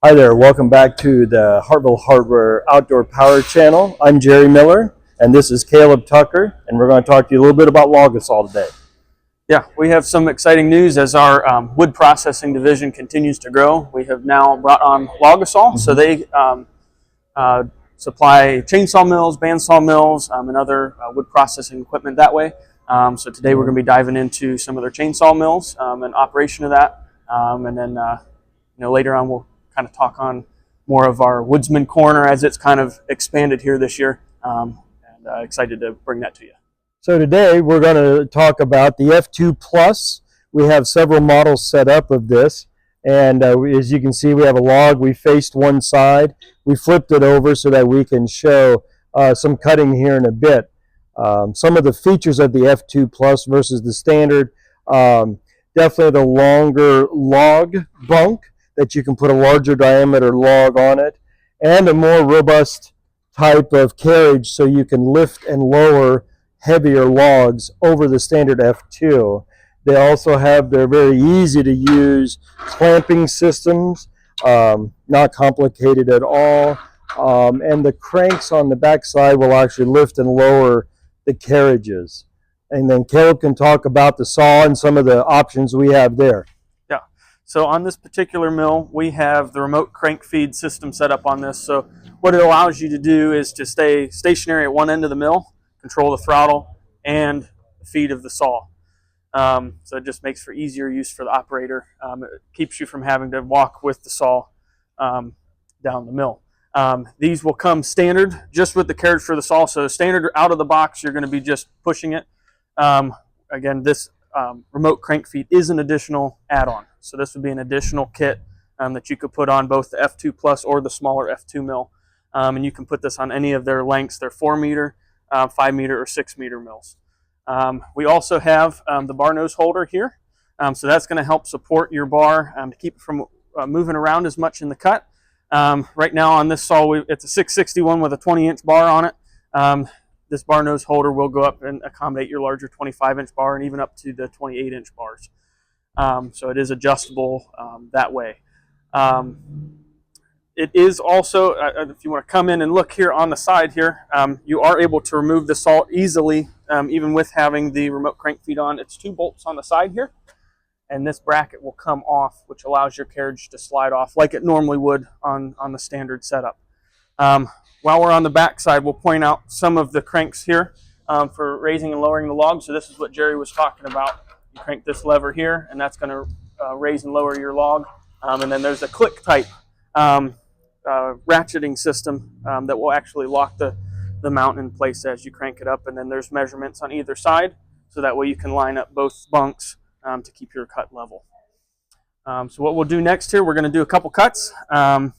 Hi there, welcome back to the Hartville Hardware Outdoor Power Channel. I'm Jerry Miller, and this is Caleb Tucker, and we're going to talk to you a little bit about Logosol today. Yeah, we have some exciting news as our wood processing division continues to grow. We have now brought on Logosol, so they supply chainsaw mills, bandsaw mills, and other wood processing equipment that way. So today we're going to be diving into some of their chainsaw mills and operation of that, and then later on we'll kind of talk on more of our Woodsman corner as it's kind of expanded here this year, and excited to bring that to you. So today we're going to talk about the F2 Plus. We have several models set up of this, and as you can see, we have a log. We faced one side. We flipped it over so that we can show some cutting here in a bit. Some of the features of the F2 Plus versus the standard, definitely the longer log bunk, that you can put a larger diameter log on it, and a more robust type of carriage so you can lift and lower heavier logs over the standard F2. They also have their very easy to use clamping systems, not complicated at all, and the cranks on the back side will actually lift and lower the carriages. And then Caleb can talk about the saw and some of the options we have there. So on this particular mill, we have the remote crank feed system set up on this. So what it allows you to do is to stay stationary at one end of the mill, control the throttle and the feed of the saw. So it just makes for easier use for the operator. It keeps you from having to walk with the saw down the mill. These will come standard just with the carriage for the saw. So standard out of the box, you're going to be just pushing it. Again, this remote crank feed is an additional add-on. So this would be an additional kit that you could put on both the F2 Plus or the smaller F2 mill. And you can put this on any of their lengths, their 4 meter, 5 meter, or 6 meter mills. We also have the bar nose holder here. So that's going to help support your bar to keep it from moving around as much in the cut. Right now on this saw, it's a 661 with a 20-inch bar on it. This bar nose holder will go up and accommodate your larger 25-inch bar and even up to the 28-inch bars. So it is adjustable that way. It is also, if you want to come in and look here on the side here, you are able to remove the saw easily, even with having the remote crank feed on. It's 2 bolts on the side here, and this bracket will come off, which allows your carriage to slide off like it normally would on the standard setup. While we're on the back side, we'll point out some of the cranks here for raising and lowering the log. So this is what Jerry was talking about. You crank this lever here, and that's going to raise and lower your log. And then there's a click type ratcheting system that will actually lock the mount in place as you crank it up. And then there's measurements on either side, so that way you can line up both bunks to keep your cut level. So what we'll do next here, we're going to do a couple cuts, and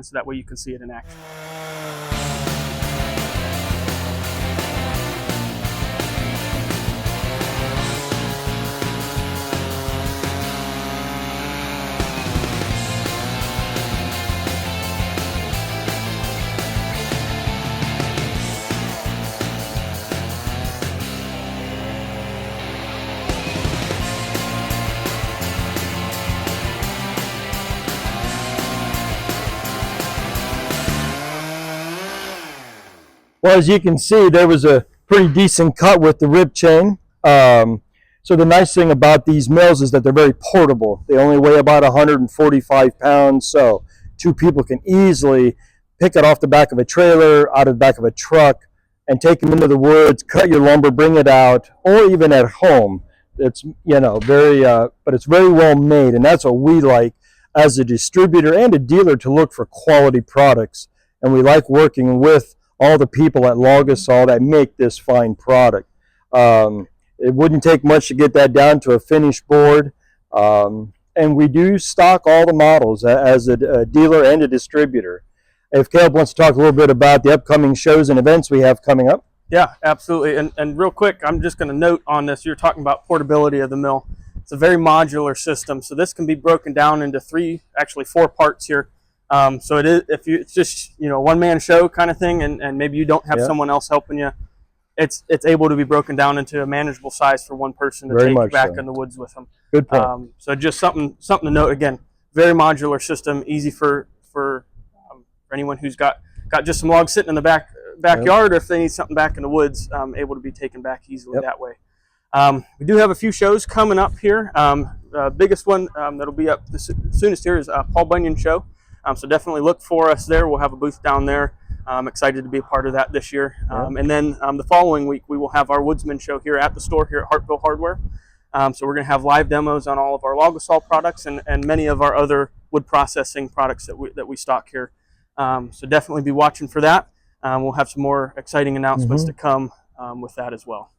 so that way you can see it in action. Well, as you can see, there was a pretty decent cut with the rib chain. So the nice thing about these mills is that they're very portable. They only weigh about 145 pounds, so 2 people can easily pick it off the back of a trailer, out of the back of a truck, and take them into the woods, cut your lumber, bring it out, or even at home. It's, but it's very well made, and that's what we like as a distributor and a dealer, to look for quality products. And we like working with all the people at Logosol that make this fine product. It wouldn't take much to get that down to a finished board. And we do stock all the models as a dealer and a distributor. If Caleb wants to talk a little bit about the upcoming shows and events we have coming up. Yeah, absolutely. And real quick, I'm just going to note on this, you're talking about portability of the mill. It's a very modular system. So this can be broken down into 4 parts here. So it is, if you, it's just, one-man show kind of thing, and maybe you don't have someone else helping you, it's able to be broken down into a manageable size for one person to take back in the woods with them. Good point. So just something to note. Again, very modular system, easy for for anyone who's got just some logs sitting in the backyard, or if they need something back in the woods, able to be taken back easily that way. We do have a few shows coming up here. The biggest one that'll be up the soonest here is Paul Bunyan show. So definitely look for us there. We'll have a booth down there. I'm excited to be a part of that this year. And then the following week, we will have our Woodsman show here at the store here at Hartville Hardware. So we're going to have live demos on all of our Logosol products and many of our other wood processing products that we stock here. So definitely be watching for that. We'll have some more exciting announcements to come with that as well.